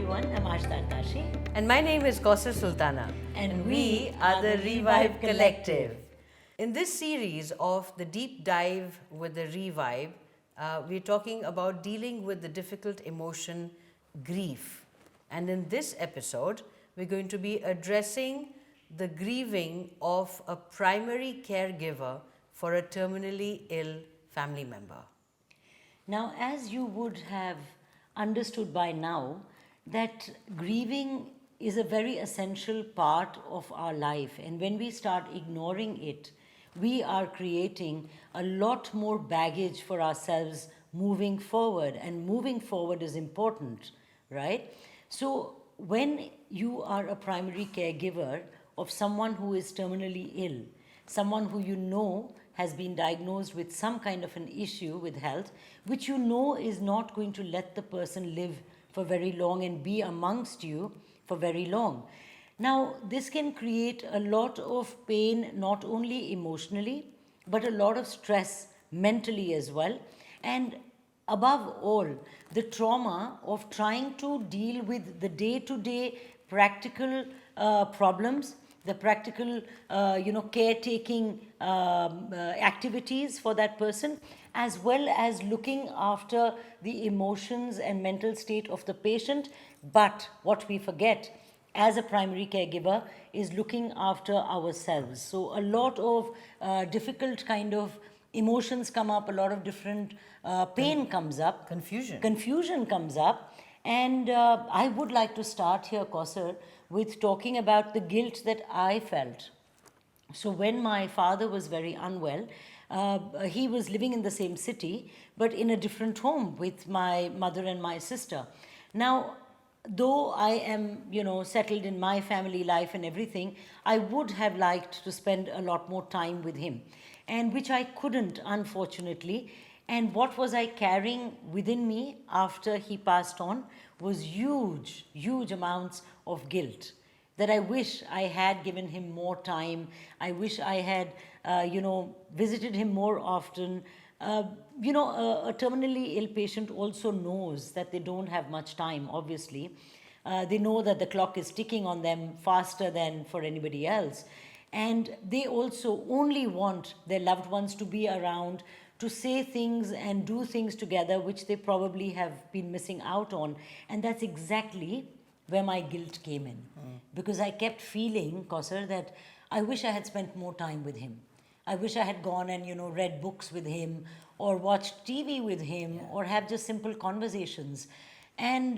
everyone. I'm Ashtar Tashi. And my name is Kausar Sultana. And we are the Revive Collective. In this series of the deep dive with the Revive, we're talking about dealing with the difficult emotion, grief. And in this episode, we're going to be addressing the grieving of a primary caregiver for a terminally ill family member. Now, as you would have understood by now, that grieving is a very essential part of our life. And when we start ignoring it, we are creating a lot more baggage for ourselves moving forward. And moving forward is important, right? So, when you are a primary caregiver of someone who is terminally ill, someone who you know has been diagnosed with some kind of an issue with health, which you know is not going to let the person live for very long and be amongst you for very long. Now, this can create a lot of pain, not only emotionally, but a lot of stress mentally as well. And above all, the trauma of trying to deal with the day-to-day practical problems, the practical, caretaking activities for that person, as well as looking after the emotions and mental state of the patient. But what we forget as a primary caregiver is looking after ourselves. So a lot of difficult kind of emotions come up, a lot of different pain comes up. Confusion comes up. And I would like to start here, Kausar, with talking about the guilt that I felt. So when my father was very unwell, he was living in the same city, but in a different home with my mother and my sister. Now, though I am, settled in my family life and everything, I would have liked to spend a lot more time with him, and which I couldn't, unfortunately. And what was I carrying within me after he passed on was huge, huge amounts of guilt that I wish I had given him more time. I wish I had, visited him more often. A terminally ill patient also knows that they don't have much time, obviously. They know that the clock is ticking on them faster than for anybody else. And they also only want their loved ones to be around to say things and do things together which they probably have been missing out on. And that's exactly where my guilt came in. Because I kept feeling, Kausar, that I wish I had spent more time with him. I wish I had gone and, read books with him or watched TV with him or have just simple conversations. And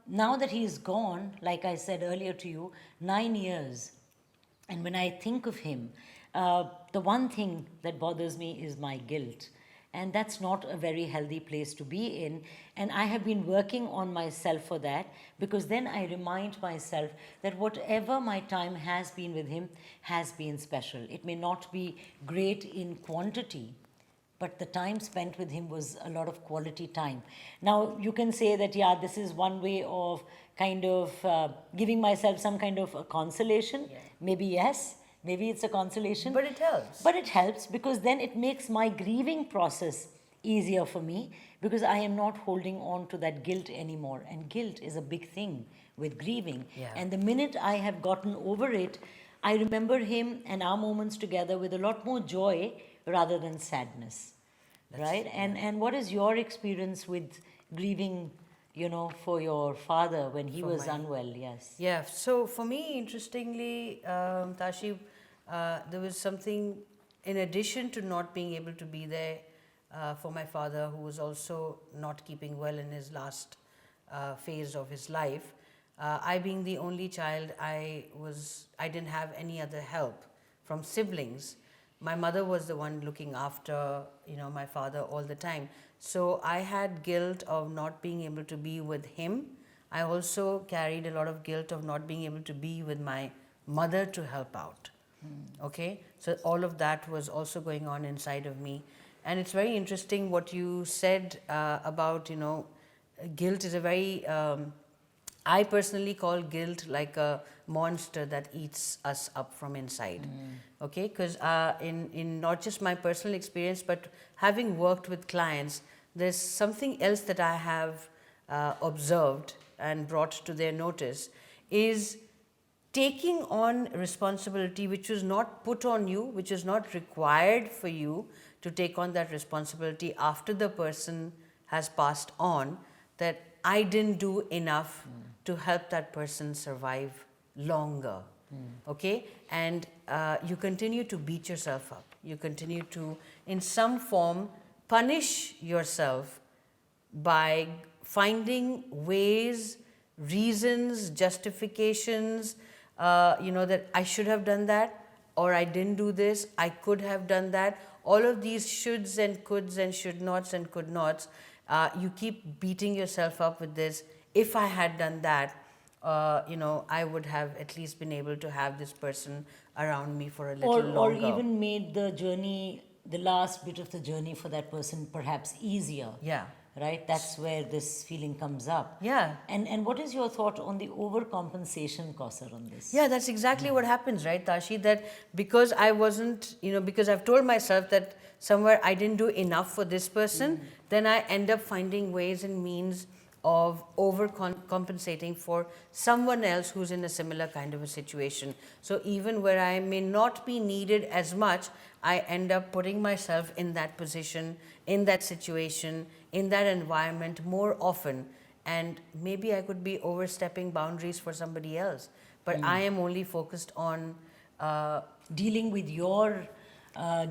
now that he's gone, like I said earlier to you, 9 years. And when I think of him, the one thing that bothers me is my guilt. And that's not a very healthy place to be in. And I have been working on myself for that, because then I remind myself that whatever my time has been with him has been special. It may not be great in quantity, but the time spent with him was a lot of quality time. Now, you can say that, this is one way of kind of giving myself some kind of a consolation. Yeah. Maybe yes. Maybe it's a consolation. But it helps. But it helps because then it makes my grieving process easier for me, because I am not holding on to that guilt anymore. And guilt is a big thing with grieving. Yeah. And the minute I have gotten over it, I remember him and our moments together with a lot more joy rather than sadness. Right? And what is your experience with grieving, for your father when he was unwell? Yes. Yeah. So for me, interestingly, Tashi, there was something in addition to not being able to be there for my father, who was also not keeping well in his last phase of his life. I being the only child, I didn't have any other help from siblings. My mother was the one looking after, my father all the time. So I had guilt of not being able to be with him. I also carried a lot of guilt of not being able to be with my mother to help out. Okay? So all of that was also going on inside of me. And it's very interesting what you said about, guilt is a very, I personally call guilt like a monster that eats us up from inside. Okay, because in not just my personal experience, but having worked with clients, there's something else that I have observed and brought to their notice is taking on responsibility which was not put on you, which is not required for you to take on that responsibility after the person has passed on, that I didn't do enough to help that person survive longer. Okay? And you continue to beat yourself up. You continue to, in some form, punish yourself by finding ways, reasons, justifications, that I should have done that, or I didn't do this, I could have done that. All of these shoulds and coulds and should nots and could nots, you keep beating yourself up with this. If I had done that, I would have at least been able to have this person around me for a little longer. Or even made the journey, the last bit of the journey for that person perhaps easier. Yeah. Right? That's where this feeling comes up. Yeah. And what is your thought on the overcompensation, Kausar, on this? Yeah, that's exactly what happens, right, Tashi? That because I wasn't, because I've told myself that somewhere I didn't do enough for this person, then I end up finding ways and means of overcompensating for someone else who's in a similar kind of a situation. So even where I may not be needed as much, I end up putting myself in that position, in that situation, in that environment more often. And maybe I could be overstepping boundaries for somebody else. But I am only focused on dealing with your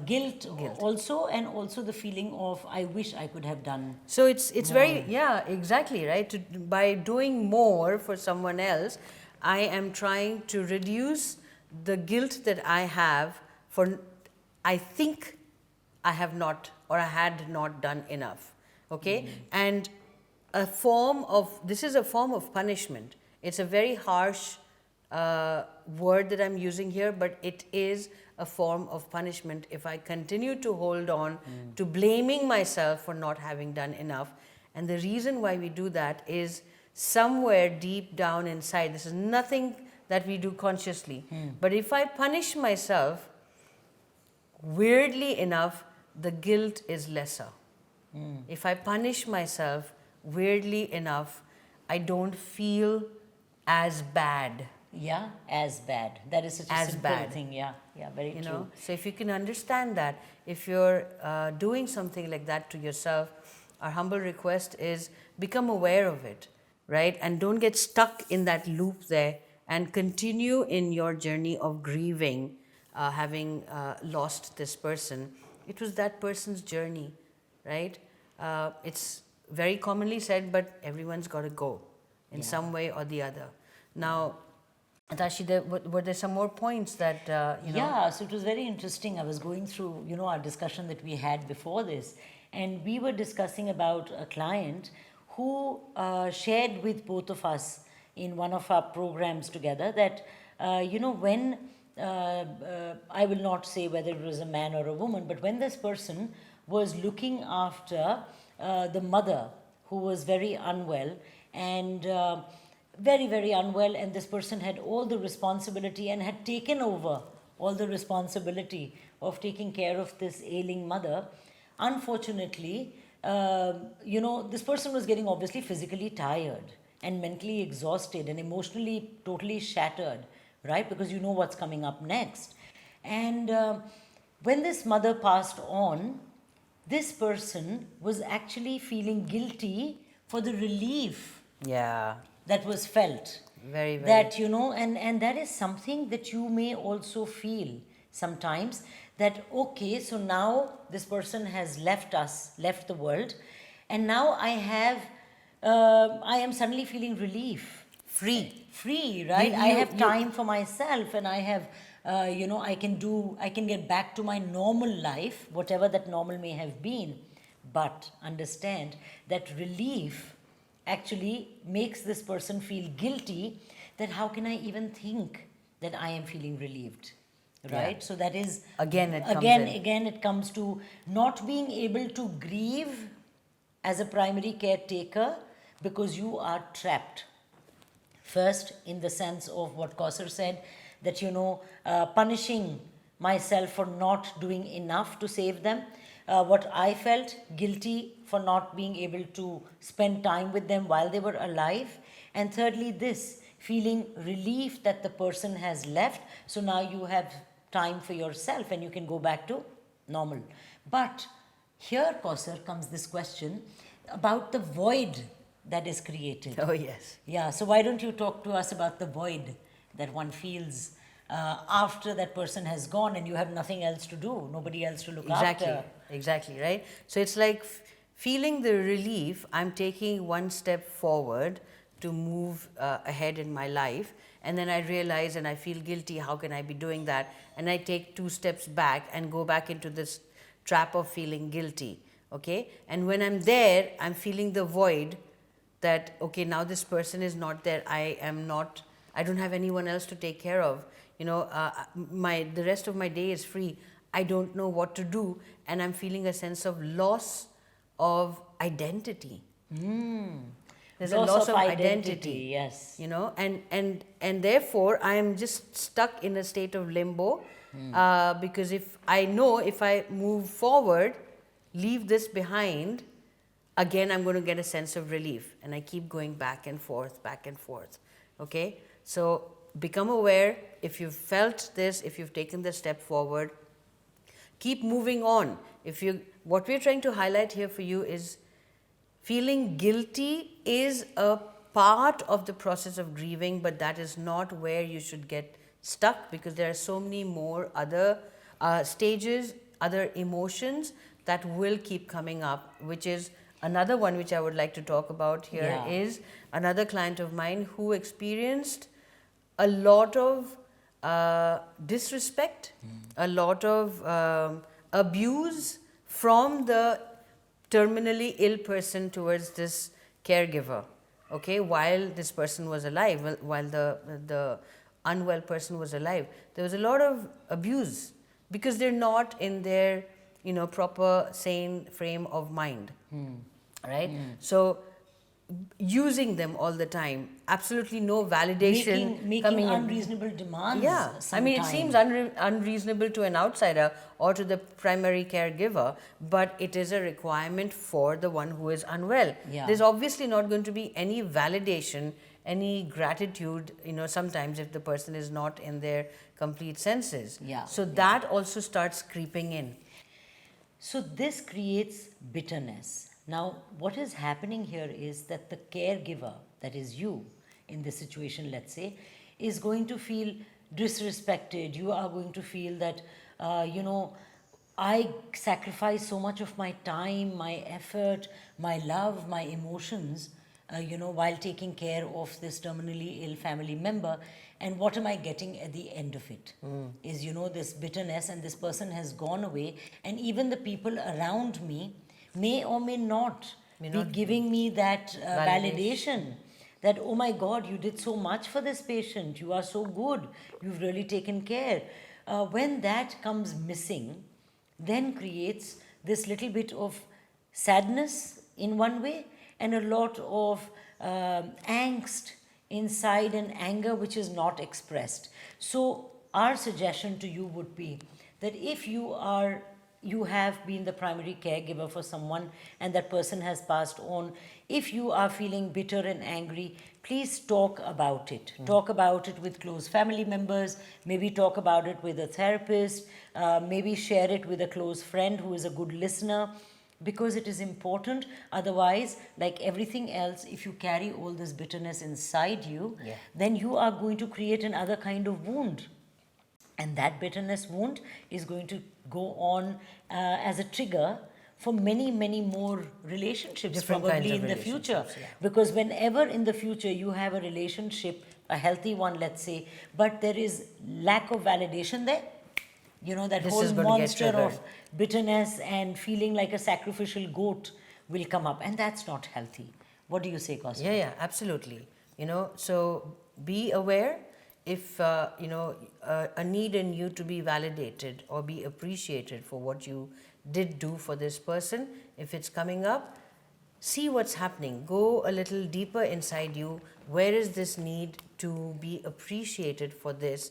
guilt also, and also the feeling of I wish I could have done. So it's very, yeah, exactly, right? By doing more for someone else, I am trying to reduce the guilt that I have for, I think I have not, or I had not done enough, okay? And this is a form of punishment. It's a very harsh word that I'm using here, but it is a form of punishment if I continue to hold on to blaming myself for not having done enough. And the reason why we do that is somewhere deep down inside. This is nothing that we do consciously. But if I punish myself, weirdly enough, the guilt is lesser. If I punish myself, weirdly enough, I don't feel as bad. Yeah, as bad. That is such a simple thing. Yeah, very true. So if you can understand that, if you're doing something like that to yourself, our humble request is become aware of it, right? And don't get stuck in that loop there, and continue in your journey of grieving, having lost this person. It was that person's journey, right? It's very commonly said, but everyone's got to go in some way or the other. Now, Tashi, were there some more points that, Yeah, so it was very interesting. I was going through, our discussion that we had before this, and we were discussing about a client who shared with both of us in one of our programs together that, when, I will not say whether it was a man or a woman, but when this person was looking after the mother who was very unwell, and very, very unwell, and this person had all the responsibility and had taken over all the responsibility of taking care of this ailing mother. Unfortunately, this person was getting obviously physically tired and mentally exhausted and emotionally totally shattered, right? Because you know what's coming up next. And when this mother passed on, this person was actually feeling guilty for the relief that was felt. Very, very. That, and that is something that you may also feel sometimes, that, okay, so now this person has left the world, and now I am suddenly feeling relief. Free, right? I have time for myself, and I have, I can get back to my normal life, whatever that normal may have been. But understand that relief actually makes this person feel guilty, that how can I even think that I am feeling relieved, right? So that is again it comes to not being able to grieve as a primary caretaker because you are trapped. First, in the sense of what Kausar said, that punishing myself for not doing enough to save them. What I felt guilty for not being able to spend time with them while they were alive, And thirdly, this feeling relief that the person has left. So now you have time for yourself and you can go back to normal. But here, Kausar, comes this question about the void that is created. Oh, yes. Yeah, so why don't you talk to us about the void that one feels after that person has gone and you have nothing else to do, nobody else to look Exactly, after. exactly, right? So it's like feeling the relief, I'm taking one step forward to move ahead in my life, and then I realize and I feel guilty, how can I be doing that? And I take 2 steps back and go back into this trap of feeling guilty, okay? And when I'm there, I'm feeling the void that, okay, now this person is not there, I don't have anyone else to take care of, the rest of my day is free, I don't know what to do, and I'm feeling a sense of loss of identity. There's a loss of identity, yes. and therefore I am just stuck in a state of limbo, because if I move forward, leave this behind, again I'm going to get a sense of relief, and I keep going back and forth, okay? So become aware, if you've felt this, if you've taken the step forward, keep moving on. What we're trying to highlight here for you is feeling guilty is a part of the process of grieving, but that is not where you should get stuck, because there are so many more other stages, other emotions that will keep coming up, which is another one which I would like to talk about here. Yeah. Is another client of mine who experienced a lot of disrespect, a lot of abuse from the terminally ill person towards this caregiver, okay, while this person was alive, while the unwell person was alive. There was a lot of abuse because they're not in their proper sane frame of mind, right? So using them all the time, absolutely no validation Making coming in. unreasonable demands. Yeah, I mean, it seems unreasonable to an outsider or to the primary caregiver, but it is a requirement for the one who is unwell. Yeah. There's obviously not going to be any validation, any gratitude, sometimes if the person is not in their complete senses. Yeah, So yeah. that also starts creeping in. So this creates bitterness. Now, what is happening here is that the caregiver, that is you in this situation, let's say, is going to feel disrespected. You are going to feel that, I sacrifice so much of my time, my effort, my love, my emotions, while taking care of this terminally ill family member. And what am I getting at the end of it? Is, this bitterness, and this person has gone away. And even the people around me may or may not be giving me that validation. That, oh my God, you did so much for this patient. You are so good. You've really taken care. When that comes missing, then creates this little bit of sadness in one way, and a lot of angst inside, and anger which is not expressed. So our suggestion to you would be that if you have been the primary caregiver for someone and that person has passed on, if you are feeling bitter and angry, please talk about it. Talk about it with close family members, maybe talk about it with a therapist, maybe share it with a close friend who is a good listener, because it is important. Otherwise, like everything else, if you carry all this bitterness inside you, then you are going to create another kind of wound. And that bitterness wound is going to go on as a trigger for many, many more relationships, Different probably kinds of in the future. relationships, yeah. Because whenever in the future you have a relationship, a healthy one, let's say, but there is lack of validation there, that This whole is gonna get monster of triggered. bitterness and feeling like a sacrificial goat will come up. And that's not healthy. What do you say, Kausar? Yeah, absolutely. So be aware if, a need in you to be validated or be appreciated for what you did do for this person, if it's coming up, see what's happening. Go a little deeper inside you. Where is this need to be appreciated for this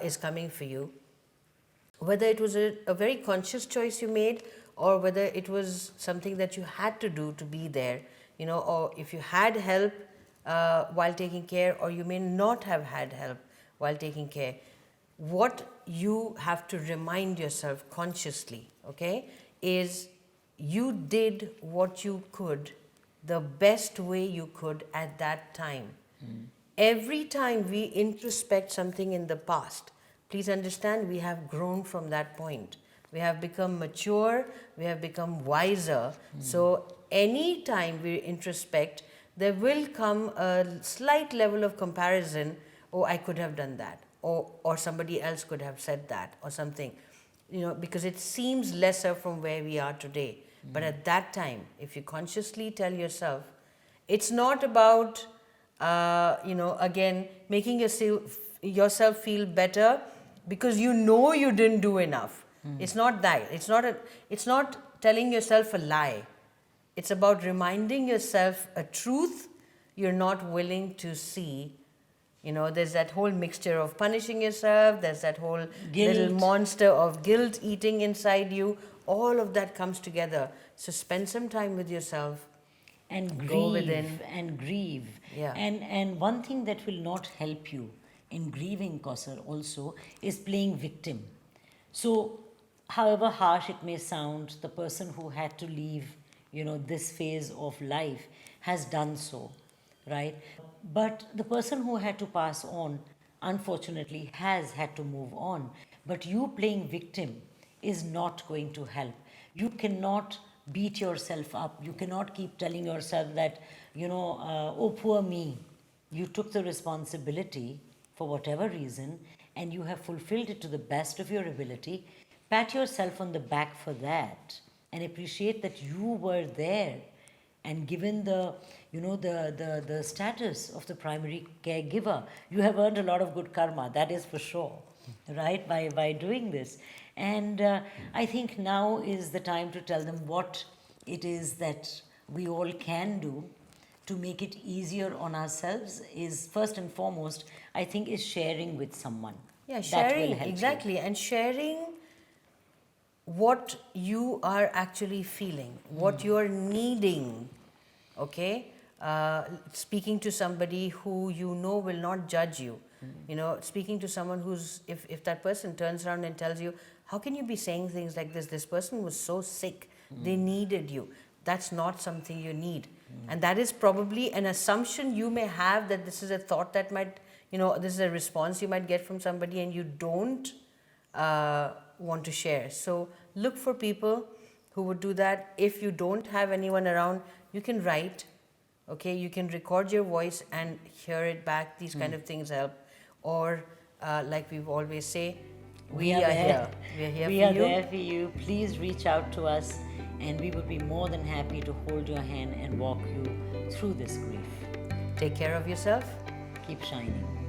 is coming for you? Whether it was a very conscious choice you made, or whether it was something that you had to do to be there, or if you had help, while taking care, or you may not have had help while taking care. What you have to remind yourself consciously, okay, is you did what you could the best way you could at that time. Every time we introspect something in the past, please understand we have grown from that point. We have become mature, we have become wiser. So any time we introspect, there will come a slight level of comparison. Oh, I could have done that, or somebody else could have said that, or something, because it seems lesser from where we are today. But at that time, if you consciously tell yourself, it's not about again, making yourself feel better because you know you didn't do enough. It's not that. It's not telling yourself a lie. It's about reminding yourself a truth you're not willing to see. There's that whole mixture of punishing yourself, there's that whole little monster of guilt eating inside you. All of that comes together. So spend some time with yourself. And Go grieve within. and grieve. Yeah. And one thing that will not help you in grieving, Kausar, also is playing victim. So, however harsh it may sound, the person who had to leave, this phase of life has done so, right? But the person who had to pass on, unfortunately, has had to move on. But you playing victim is not going to help. You cannot beat yourself up. You cannot keep telling yourself that, oh, poor me. You took the responsibility for whatever reason and you have fulfilled it to the best of your ability. Pat yourself on the back for that and appreciate that you were there and given the status of the primary caregiver. You have earned a lot of good karma, that is for sure, right, by doing this. And I think now is the time to tell them what it is that we all can do to make it easier on ourselves is first and foremost, I think, is sharing with someone. Yeah, That will sharing, help you. exactly. And sharing what you are actually feeling, what you are needing, okay? Speaking to somebody who will not judge you. Speaking to someone who's, if that person turns around and tells you, how can you be saying things like this? This person was so sick, they needed you. That's not something you need. And that is probably an assumption you may have, that this is a thought that might, this is a response you might get from somebody and you don't want to share. So look for people who would do that. If you don't have anyone around, you can write, okay? You can record your voice and hear it back. These kind of things help. Or like we always say, we are here. We are here We for are you. there for you. Please reach out to us and we would be more than happy to hold your hand and walk you through this grief. Take care of yourself. Keep shining.